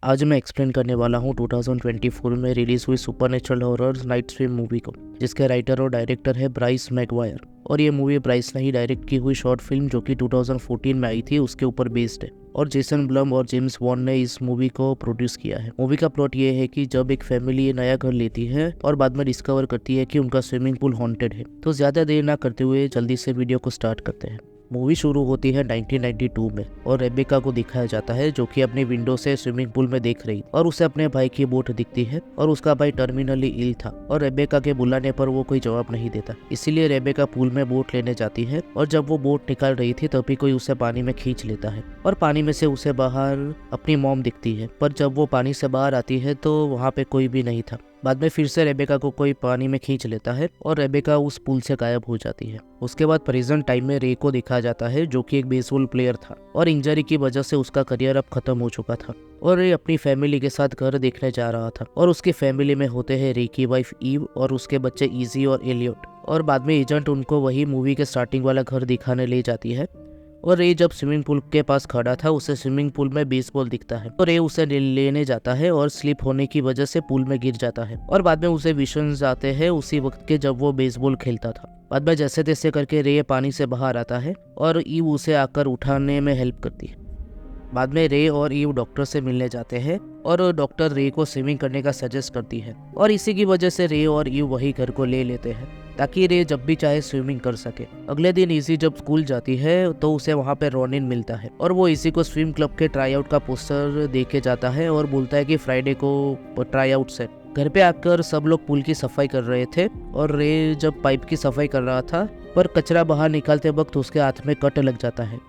आज मैं एक्सप्लेन करने वाला हूँ 2024 में रिलीज हुई supernatural horror night swim movie को, जिसके राइटर और डायरेक्टर है ब्राइस मैगवायर। और ये मूवी ब्राइस ने ही डायरेक्ट की हुई शॉर्ट फिल्म जो कि 2014 में आई थी उसके ऊपर बेस्ड है। और जेसन ब्लम और जेम्स वॉन ने इस मूवी को प्रोड्यूस किया है। मूवी का प्लॉट ये है कि जब एक फैमिली ये नया घर लेती है और बाद में डिस्कवर करती है कि उनका स्विमिंग पूल हॉन्टेड है, तो ज्यादा देर ना करते हुए जल्दी से वीडियो को स्टार्ट करते हैं। मूवी शुरू होती है 1992 में और रेबेका को दिखाया जाता है जो कि अपनी विंडो से स्विमिंग पूल में देख रही और उसे अपने भाई की बोट दिखती है और उसका भाई टर्मिनली इल था और रेबेका के बुलाने पर वो कोई जवाब नहीं देता। इसीलिए रेबेका पूल में बोट लेने जाती है और जब वो बोट निकाल रही थी तभी कोई उसे पानी में खींच लेता है और पानी में से उसे बाहर अपनी मॉम दिखती है। पर जब वो पानी से बाहर आती है तो वहाँ पे कोई भी नहीं था। बाद में फिर से रेबेका को कोई पानी में खींच लेता है और रेबेका उस पूल से गायब हो जाती है। उसके बाद प्रेजेंट टाइम में रे को दिखाया जाता है जो कि एक बेसबॉल प्लेयर था और इंजरी की वजह से उसका करियर अब खत्म हो चुका था और रे अपनी फैमिली के साथ घर देखने जा रहा था। और उसकी फैमिली में होते हैं रे की वाइफ ईव और उसके बच्चे इजी और एलियट। और बाद में एजेंट उनको वही मूवी के स्टार्टिंग वाला घर दिखाने ले जाती है और रे जब स्विमिंग पूल के पास खड़ा था उसे स्विमिंग पूल में बेसबॉल दिखता है और रे उसे लेने जाता है और स्लिप होने की वजह से पूल में गिर जाता है। और बाद में उसे विजन्स आते हैं उसी वक्त के जब वो बेसबॉल खेलता था। बाद में जैसे तैसे करके रे पानी से बाहर आता है और ईव उसे आकर उठाने में हेल्प करती है। बाद में रे और ईव डॉक्टर से मिलने जाते हैं और डॉक्टर रे को स्विमिंग करने का सजेस्ट करती है और इसी की वजह से रे और ईव वही घर को ले लेते हैं ताकि रे जब भी चाहे स्विमिंग कर सके। अगले दिन इजी जब स्कूल जाती है तो उसे वहाँ पे रोनिन मिलता है और वो इसी को स्विम क्लब के ट्राई आउट का पोस्टर दे के जाता है और बोलता है कि फ्राइडे को ट्राई आउट से। घर पे आकर सब लोग पूल की सफाई कर रहे थे और रे जब पाइप की सफाई कर रहा था पर कचरा बाहर निकालते वक्त उसके हाथ में कट लग जाता है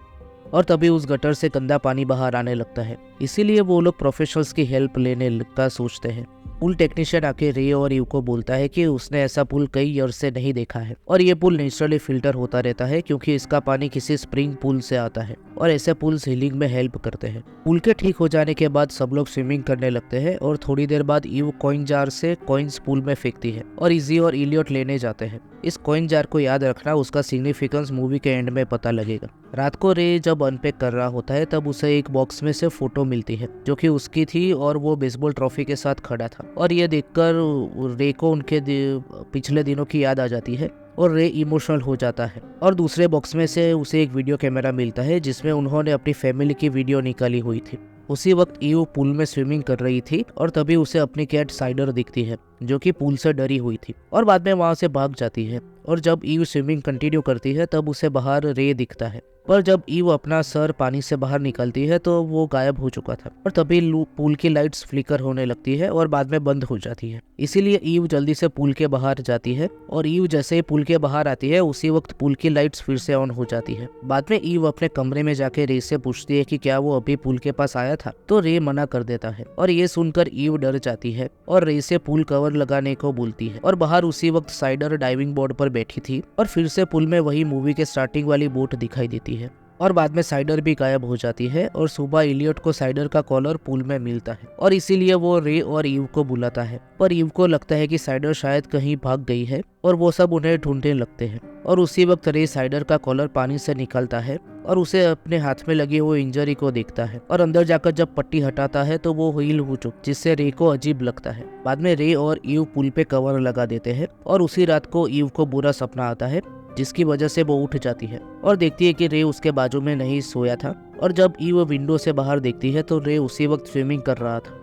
और तभी उस गटर से गंदा पानी बाहर आने लगता है। इसीलिए वो लोग प्रोफेशनल्स की हेल्प लेने का सोचते हैं। पूल टेक्नीशियन आके रे और ईव को बोलता है कि उसने ऐसा पूल कई ईयर से नहीं देखा है और ये पूल नेचुरली फिल्टर होता रहता है क्योंकि इसका पानी किसी स्प्रिंग पूल से आता है और ऐसे पूल्स हीलिंग में हेल्प करते हैं। पूल के ठीक हो जाने के बाद सब लोग स्विमिंग करने लगते हैं और थोड़ी देर बाद ईव कॉइन जार से कॉइन्स पूल में फेंकती है और इजी और इलियट लेने जाते हैं। इस कॉइन जार को याद रखना, उसका सिग्निफिकेंस मूवी के एंड में पता लगेगा। रात को रे जब अनपैक कर रहा होता है तब उसे एक बॉक्स में से फोटो मिलती है जो कि उसकी थी और वो बेसबॉल ट्रॉफी के साथ खड़ा था और ये देखकर रे को उनके पिछले दिनों की याद आ जाती है और रे इमोशनल हो जाता है। और दूसरे बॉक्स में से उसे एक वीडियो कैमरा मिलता है जिसमें उन्होंने अपनी फैमिली की वीडियो निकाली हुई थी। उसी वक्त ईव पूल में स्विमिंग कर रही थी और तभी उसे अपनी कैट साइडर दिखती है जो कि पूल से डरी हुई थी और बाद में वहां से भाग जाती है। और जब ईव स्विमिंग कंटिन्यू करती है तब उसे बाहर रे दिखता है पर जब ईव अपना सर पानी से बाहर निकलती है तो वो गायब हो चुका था और तभी पूल की लाइट्स फ्लिकर होने लगती है और बाद में बंद हो जाती है। इसीलिए ईव जल्दी से पूल के बाहर जाती है और ईव जैसे ही पूल के बाहर आती है उसी वक्त पूल की लाइट्स फिर से ऑन हो जाती है। बाद में ईव अपने कमरे में जाके रे से पूछती है कि क्या वो अभी पूल के पास आया था, तो रे मना कर देता है और ये सुनकर ईव डर जाती है और रे से पूल कवर लगाने को बोलती है। और बाहर उसी वक्त साइडर डाइविंग बोर्ड पर बैठी थी और फिर से पूल में वही मूवी के स्टार्टिंग वाली बोट दिखाई देती है और बाद में साइडर भी गायब हो जाती है और सुबह इलियट को साइडर का कॉलर पूल में मिलता है और इसीलिए वो रे और ईव को बुलाता है। पर ईव को लगता है कि साइडर शायद कहीं भाग गई है और वो सब उन्हें ढूंढने लगते हैं और उसी वक्त रे साइडर का कॉलर पानी से निकालता है और उसे अपने हाथ में लगी हुई इंजरी को देखता है और अंदर जाकर जब पट्टी हटाता है तो वो हील हो चुकी, जिससे रे को अजीब लगता है। बाद में रे और ईव पूल पे कवर लगा देते हैं और उसी रात को ईव को बुरा सपना आता है जिसकी वजह से वो उठ जाती है और देखती है कि रे उसके बाजू में नहीं सोया था। और जब ईव विंडो से बाहर देखती है तो रे उसी वक्त स्विमिंग कर रहा था।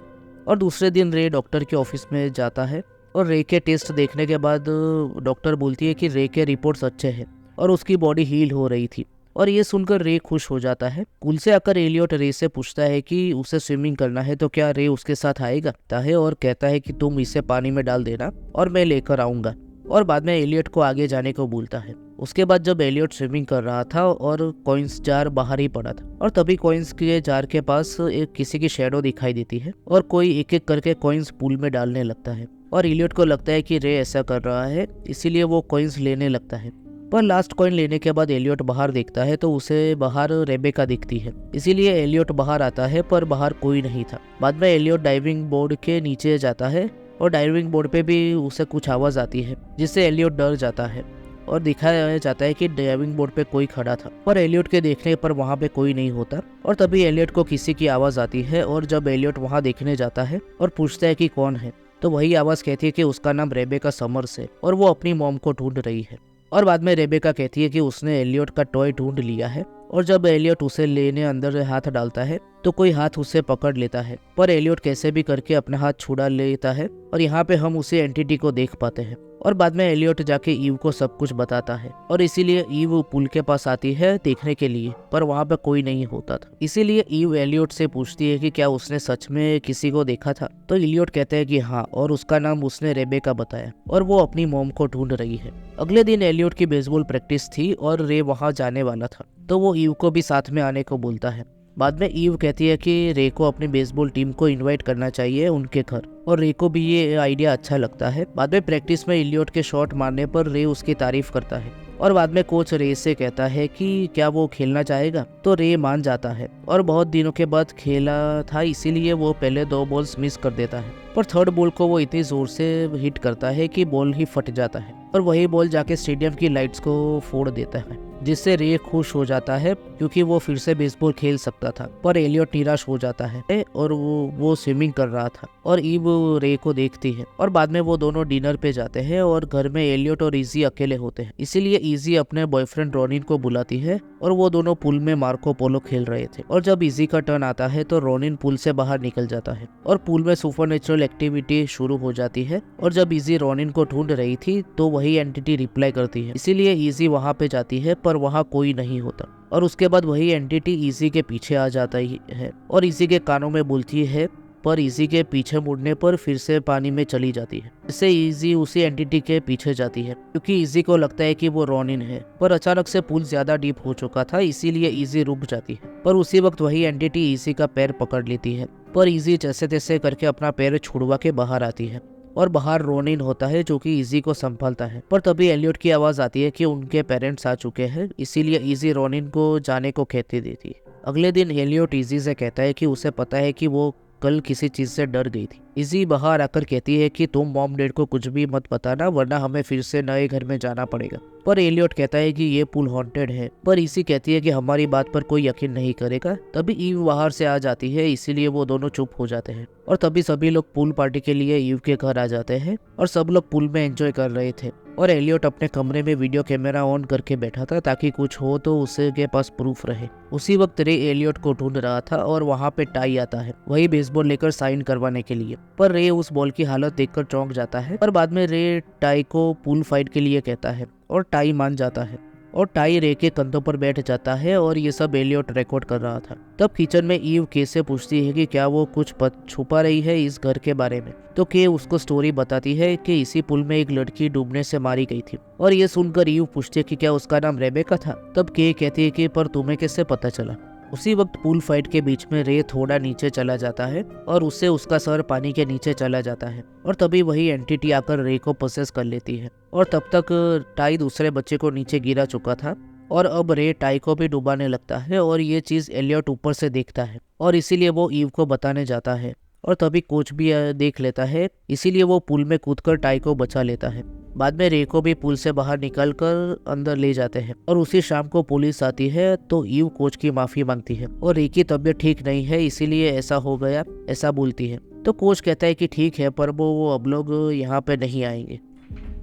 और दूसरे दिन रे डॉक्टर के ऑफिस में जाता है और रे के टेस्ट देखने के बाद डॉक्टर बोलती है कि रे के रिपोर्ट्स अच्छे हैं और उसकी बॉडी हील हो रही थी और ये सुनकर रे खुश हो जाता है। पूल से आकर एलियट रे से पूछता है कि उसे स्विमिंग करना है तो क्या रे उसके साथ आएगा और कहता है कि तुम इसे पानी में डाल देना और मैं लेकर आऊंगा। और बाद में एलियट को आगे जाने को बोलता है। उसके बाद जब एलियट स्विमिंग कर रहा था और कॉइन्स जार बाहर ही पड़ा था और तभी कॉइन्स के जार के पास एक किसी की शैडो दिखाई देती है और कोई एक एक करके कॉइन्स पूल में डालने लगता है और एलियट को लगता है कि रे ऐसा कर रहा है, इसीलिए वो कॉइन्स लेने लगता है। पर लास्ट कॉइन लेने के बाद एलियट बाहर देखता है तो उसे बाहर रेबेका दिखती है, इसीलिए एलियट बाहर आता है पर बाहर कोई नहीं था। बाद में एलियट डाइविंग बोर्ड के नीचे जाता है और डाइविंग बोर्ड पे भी उसे कुछ आवाज आती है जिससे एलियट डर जाता है और दिखाया जाता है कि ड्राइविंग बोर्ड पे कोई खड़ा था और एलियट के देखने पर वहाँ पे कोई नहीं होता और तभी एलियट को किसी की आवाज़ आती है और जब एलियट वहाँ देखने जाता है और पूछता है कि कौन है तो वही आवाज़ कहती है कि उसका नाम रेबेका समर्स है और वो अपनी मॉम को ढूंढ रही है। और बाद में रेबेका कहती है कि उसने एलियट का टॉय ढूंढ लिया है और जब एलियट उसे लेने अंदर हाथ डालता है तो कोई हाथ उसे पकड़ लेता है पर एलियट कैसे भी करके अपना हाथ छुड़ा लेता है और यहाँ पे हम उसी एंटिटी को देख पाते हैं। और बाद में एलियट जाके ईव को सब कुछ बताता है और इसीलिए ईव पुल के पास आती है देखने के लिए पर वहाँ पे कोई नहीं होता था। इसीलिए ईव एलियट से पूछती है कि क्या उसने सच में किसी को देखा था तो एलियट कहता है कि हाँ और उसका नाम उसने रेबेका बताया और वो अपनी मॉम को ढूंढ रही है। अगले दिन एलियट की बेसबॉल प्रैक्टिस थी और रे वहाँ जाने वाला था तो वो ईव को भी साथ में आने को बोलता है। बाद में ईव कहती है कि रे को अपनी बेसबॉल टीम को इनवाइट करना चाहिए उनके घर और रे को भी ये आइडिया अच्छा लगता है। बाद में प्रैक्टिस में एलियट के शॉट मारने पर रे उसकी तारीफ करता है और बाद में कोच रे से कहता है कि क्या वो खेलना चाहेगा तो रे मान जाता है और बहुत दिनों के बाद खेला था इसीलिए वो पहले 2 बॉल्स मिस कर देता है पर थर्ड बॉल को वो इतनी जोर से हिट करता है कि बॉल ही फट जाता है और वही बॉल जाके स्टेडियम की लाइट्स को फोड़ देता है जिससे रे खुश हो जाता है क्योंकि वो फिर से बेसबॉल खेल सकता था। पर एलियट निराश हो जाता है और वो स्विमिंग कर रहा था और ईव रे को देखती है और बाद में वो दोनों डिनर पे जाते हैं और घर में एलियट और इजी अकेले होते हैं। इसीलिए इजी अपने बॉयफ्रेंड रोनिन को बुलाती है और वो दोनों पुल में मार्को पोलो खेल रहे थे और जब इजी का टर्न आता है तो रोनिन पुल से बाहर निकल जाता है और पुल में सुपरनेचुरल एक्टिविटी शुरू हो जाती है और जब इजी रोनिन को ढूंढ रही थी तो वही एंटिटी रिप्लाई करती है। इसीलिए इजी वहाँ पे जाती है पर वहाँ कोई नहीं होता और उसके बाद वही एंटिटी इजी के पीछे आ जाता ही है और इजी के कानों में बोलती है पर इजी के पीछे मुड़ने पर फिर से पानी में चली जाती है। इससे इजी उसी एंटिटी के पीछे जाती है क्योंकि इजी को लगता है कि वो रोनिन है पर अचानक से पुल ज्यादा डीप हो चुका था इसीलिए इजी रुक जाती है पर उसी वक्त वही एंटिटी इजी का पैर पकड़ लेती है पर इजी जैसे तैसे करके अपना पैर छुड़वा के बाहर आती है और बाहर रोनिन होता है जो कि इजी को संभालता है। पर तभी एलियट की आवाज आती है कि उनके पेरेंट्स आ चुके हैं इसीलिए इजी रोनिन को जाने को कहती देती है। अगले दिन एलियट इजी से कहता है कि उसे पता है कि वो कल किसी चीज से डर गई थी। इजी बाहर आकर कहती है कि तुम मॉम डैड को कुछ भी मत बताना वरना हमें फिर से नए घर में जाना पड़ेगा। पर एलियट कहता है कि ये पुल हॉन्टेड है पर इसी कहती है कि हमारी बात पर कोई यकीन नहीं करेगा। तभी ईव बाहर से आ जाती है इसीलिए वो दोनों चुप हो जाते हैं और तभी सभी लोग पूल पार्टी के लिए ईव के घर आ जाते हैं और सब लोग पूल में एंजॉय कर रहे थे और एलियट अपने कमरे में वीडियो कैमरा ऑन करके बैठा था ताकि कुछ हो तो उसके पास प्रूफ रहे। उसी वक्त रे एलियट को ढूंढ रहा था और वहाँ पे टाई आता है वही बेसबॉल लेकर साइन करवाने के लिए पर रे उस बॉल की हालत देखकर चौंक जाता है पर बाद में रे टाई को पूल फाइट के लिए कहता है और टाई मान जाता है और टाई रे के कंधों पर बैठ जाता है और ये सब एलियट रिकॉर्ड कर रहा था। तब किचन में ईव के से पूछती है कि क्या वो कुछ छुपा रही है इस घर के बारे में तो के उसको स्टोरी बताती है कि इसी पुल में एक लड़की डूबने से मारी गई थी और ये सुनकर ईव पूछती है कि क्या उसका नाम रेबेका था। तब के कहती है कि पर तुम्हें कैसे पता चला। उसी वक्त पूल फाइट के बीच में रे थोड़ा नीचे चला जाता है और उससे उसका सर पानी के नीचे चला जाता है और तभी वही एंटिटी आकर रे को पोसेस कर लेती है और तब तक टाई दूसरे बच्चे को नीचे गिरा चुका था और अब रे टाई को भी डुबाने लगता है और ये चीज एलियट ऊपर से देखता है और इसीलिए वो ईव को बताने जाता है और तभी कोच भी देख लेता है इसीलिए वो पुल में कूदकर टाई को बचा लेता है। बाद में रे को भी पुल से बाहर निकलकर अंदर ले जाते हैं और उसी शाम को पुलिस आती है तो ईव कोच की माफी मांगती है और रे की तबीयत ठीक नहीं है इसीलिए ऐसा हो गया ऐसा बोलती है तो कोच कहता है कि ठीक है पर वो अब लोग यहाँ पे नहीं आएंगे।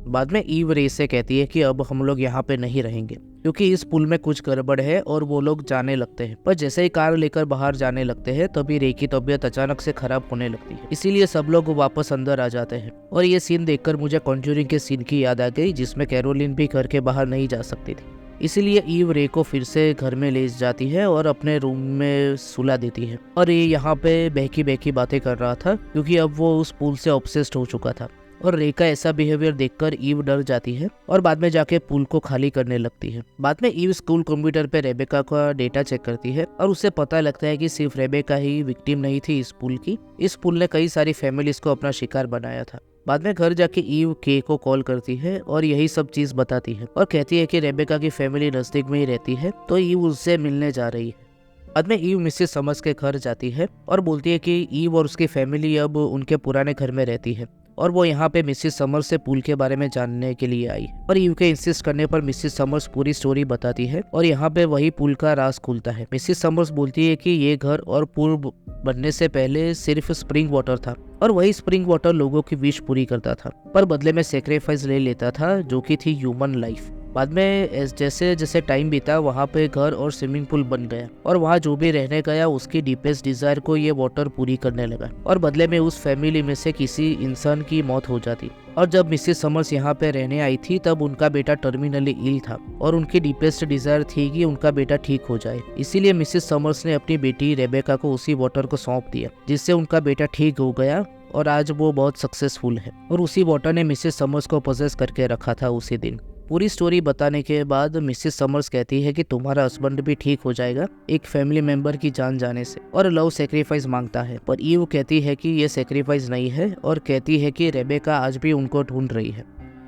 बाद में ईव रे से कहती है कि अब हम लोग यहाँ पे नहीं रहेंगे क्योंकि इस पुल में कुछ गड़बड़ है और वो लोग जाने लगते हैं। पर जैसे ही कार लेकर बाहर जाने लगते हैं तभी रे की तबीयत अचानक से खराब होने लगती है इसीलिए सब लोग वापस अंदर आ जाते हैं और ये सीन देखकर मुझे कॉन्ज्यूरिंग के सीन की याद आ गई जिसमें कैरोलिन भी घर के बाहर नहीं जा सकती थी। इसीलिए ईव रे को फिर से घर में ले जाती है और अपने रूम में सुला देती है और ये यहाँ पे बहकी बहकी बातें कर रहा था क्योंकि अब वो उस पुल से ऑब्सेस्ड हो चुका था और रे का ऐसा बिहेवियर देखकर ईव डर जाती है और बाद में जाके पुल को खाली करने लगती है। बाद में ईव स्कूल कंप्यूटर पे रेबेका का डेटा चेक करती है और उसे पता लगता है कि सिर्फ रेबेका ही विक्टिम नहीं थी इस पुल की। इस पुल ने कई सारी फैमिलीज को अपना शिकार बनाया था। बाद में घर जाके ईव के को कॉल करती है और यही सब चीज बताती है और कहती है कि रेबेका की फैमिली नजदीक में ही रहती है तो ईव उससे मिलने जा रही है। बाद में ईव मिसेस समझ के घर जाती है और बोलती है कि ईव और उसकी फैमिली अब उनके पुराने घर में रहती है और वो यहाँ पे मिसिस समर्स से पूल के बारे में जानने के लिए आई और ईव के इंसिस्ट करने पर मिसिस समर्स पूरी स्टोरी बताती है और यहाँ पे वही पूल का राज खुलता है। मिसिस समर्स बोलती है कि ये घर और पूल बनने से पहले सिर्फ स्प्रिंग वाटर था और वही स्प्रिंग वाटर लोगों की विश पूरी करता था, पर बदले में सेक्रीफाइस ले लेता था जो कि थी ह्यूमन लाइफ। बाद में जैसे जैसे टाइम बीता वहाँ पे घर और स्विमिंग पूल बन गया और वहाँ जो भी रहने गया उसकी डीपेस्ट डिजायर को ये वाटर पूरी करने लगा और बदले में उस फैमिली में से किसी इंसान की मौत हो जाती। और जब मिसेस समर्स यहाँ पे रहने आई थी तब उनका बेटा टर्मिनली इल था और उनकी डीपेस्ट डिजायर थी कि उनका बेटा ठीक हो जाए। इसीलिए मिसेस समर्स ने अपनी बेटी रेबेका को उसी वाटर को सौंप दिया जिससे उनका बेटा ठीक हो गया और आज वो बहुत सक्सेसफुल है और उसी वाटर ने मिसेस समर्स को पोजेस करके रखा था उसी दिन। पूरी स्टोरी बताने के बाद मिसेस समर्स कहती है कि तुम्हारा हस्बैंड भी ठीक हो जाएगा एक फैमिली मेंबर की जान जाने से और लव सेक्रीफाइस मांगता है, पर ईव कहती है कि ये सेक्रीफाइस नहीं है और कहती है कि रेबेका आज भी उनको ढूंढ रही है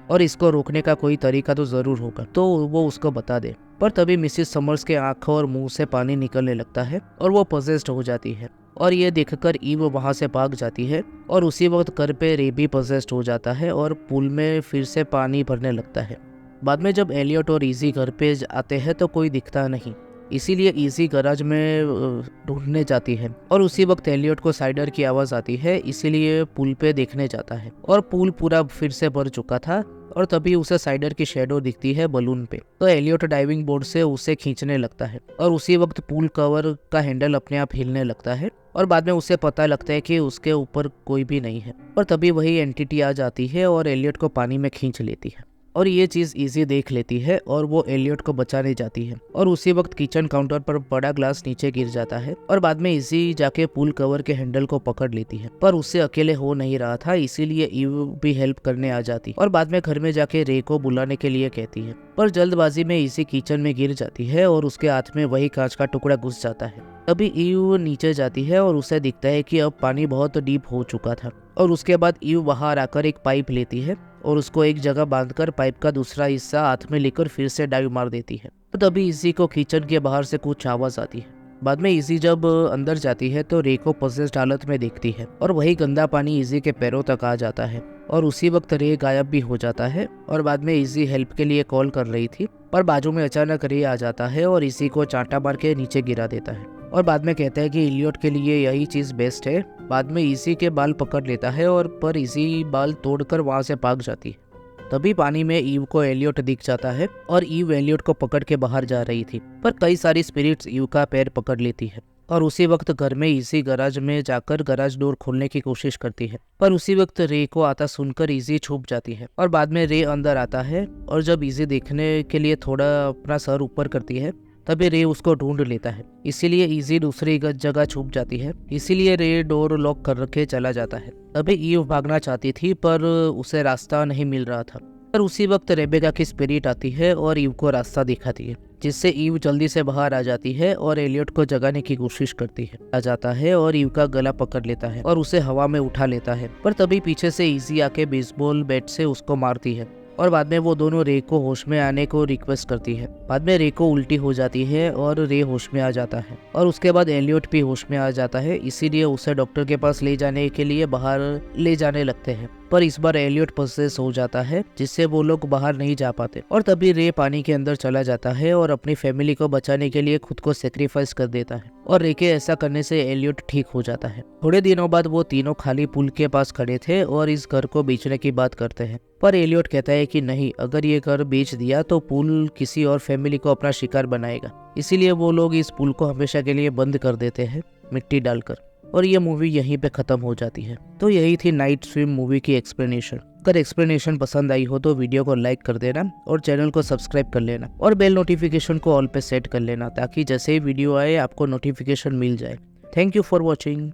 और इसको रोकने का कोई तरीका तो जरूर होगा तो वो उसको बता दे। पर तभी मिसेस समर्स के आंखों और मुंह से पानी निकलने लगता है और वो पोजेस्ड हो जाती है और ये देखकर ईव वहां से भाग जाती है और उसी वक्त घर पे रे भी पोजेस्ड हो जाता है और पूल में फिर से पानी भरने लगता है। बाद में जब एलियट और इजी घर पे आते हैं तो कोई दिखता नहीं, इसीलिए इजी गैराज में ढूंढने जाती है और उसी वक्त एलियट को साइडर की आवाज आती है, इसीलिए पुल पे देखने जाता है और पुल पूरा फिर से भर चुका था और तभी उसे साइडर की शेडो दिखती है बलून पे, तो एलियट डाइविंग बोर्ड से उसे खींचने लगता है और उसी वक्त पूल कवर का हैंडल अपने आप हिलने लगता है और बाद में उसे पता लगता है कि उसके ऊपर कोई भी नहीं है और तभी वही एंटिटी आ जाती है और एलियट को पानी में खींच लेती है और ये चीज इजी देख लेती है और वो एलियट को बचाने जाती है और उसी वक्त किचन काउंटर पर बड़ा ग्लास नीचे गिर जाता है और बाद में इजी जाके पूल कवर के हैंडल को पकड़ लेती है, पर उससे अकेले हो नहीं रहा था इसीलिए ईव भी हेल्प करने आ जाती और बाद में घर में जाके रे को बुलाने के लिए कहती है, पर जल्दबाजी में इजी किचन में गिर जाती है और उसके हाथ में वही कांच का टुकड़ा घुस जाता है। तभी ईव नीचे जाती है और उसे दिखता है कि अब पानी बहुत डीप हो चुका था और उसके बाद ईव बाहर आकर एक पाइप लेती है और उसको एक जगह बांधकर पाइप का दूसरा हिस्सा हाथ में लेकर फिर से डाइव मार देती है। तो तभी इजी को किचन के बाहर से कुछ आवाज आती है। बाद में इजी जब अंदर जाती है तो रे को पोजेस्ड हालत में देखती है और वही गंदा पानी इजी के पैरों तक आ जाता है और उसी वक्त रे गायब भी हो जाता है और बाद में इजी हेल्प के लिए कॉल कर रही थी, पर बाजू में अचानक रे आ जाता है और इजी को चांटा मार के नीचे गिरा देता है और बाद में कहता है कि इलियट के लिए यही चीज बेस्ट है। बाद में इजी के बाल पकड़ लेता है और पर इजी बाल तोड़कर वहां से भाग जाती है। तभी पानी में ईव को एलियट दिख जाता है और ईव एलियट को पकड़ के बाहर जा रही थी, पर कई सारी स्पिरिट्स ईव का पैर पकड़ लेती है और उसी वक्त घर में इजी गैराज में जाकर गैराज डोर खोलने की कोशिश करती है, पर उसी वक्त रे को आता सुनकर इजी छुप जाती है और बाद में रे अंदर आता है और जब इजी देखने के लिए थोड़ा अपना सर ऊपर करती है तभी रे उसको ढूंढ लेता है, इसीलिए इजी दूसरी जगह छुप जाती है, इसीलिए रे डोर लॉक कर रखे चला जाता है। तभी ईव भागना चाहती थी पर उसे रास्ता नहीं मिल रहा था, पर उसी वक्त रेबेका की स्पिरिट आती है और ईव को रास्ता दिखाती है, जिससे ईव जल्दी से बाहर आ जाती है और एलियट को जगाने की कोशिश करती है। आ जाता है और ईव का गला पकड़ लेता है और उसे हवा में उठा लेता है, पर तभी पीछे से इजी आके बेसबॉल बैट से उसको मारती है और बाद में वो दोनों रे को होश में आने को रिक्वेस्ट करती है। बाद में रे को उल्टी हो जाती है और रे होश में आ जाता है और उसके बाद एलियट भी होश में आ जाता है, इसीलिए उसे डॉक्टर के पास ले जाने के लिए बाहर ले जाने लगते हैं, पर इस बार एलियट पोसेस हो जाता है जिससे वो लोग बाहर नहीं जा पाते और तभी रे पानी के अंदर चला जाता है और अपनी फैमिली को बचाने के लिए खुद को सेक्रीफाइस कर देता है और रे के ऐसा करने से एलियट ठीक हो जाता है। थोड़े दिनों बाद वो तीनों खाली पुल के पास खड़े थे और इस घर को बेचने की बात करते हैं, पर एलियट कहता है कि नहीं, अगर ये घर बेच दिया तो पुल किसी और फैमिली को अपना शिकार बनाएगा, इसीलिए वो लोग इस पुल को हमेशा के लिए बंद कर देते हैं मिट्टी डालकर और ये मूवी यहीं पे खत्म हो जाती है। तो यही थी नाइट स्विम मूवी की एक्सप्लेनेशन। अगर एक्सप्लेनेशन पसंद आई हो तो वीडियो को लाइक कर देना और चैनल को सब्सक्राइब कर लेना और बेल नोटिफिकेशन को ऑल पे सेट कर लेना ताकि जैसे ही वीडियो आए आपको नोटिफिकेशन मिल जाए। Thank you for watching.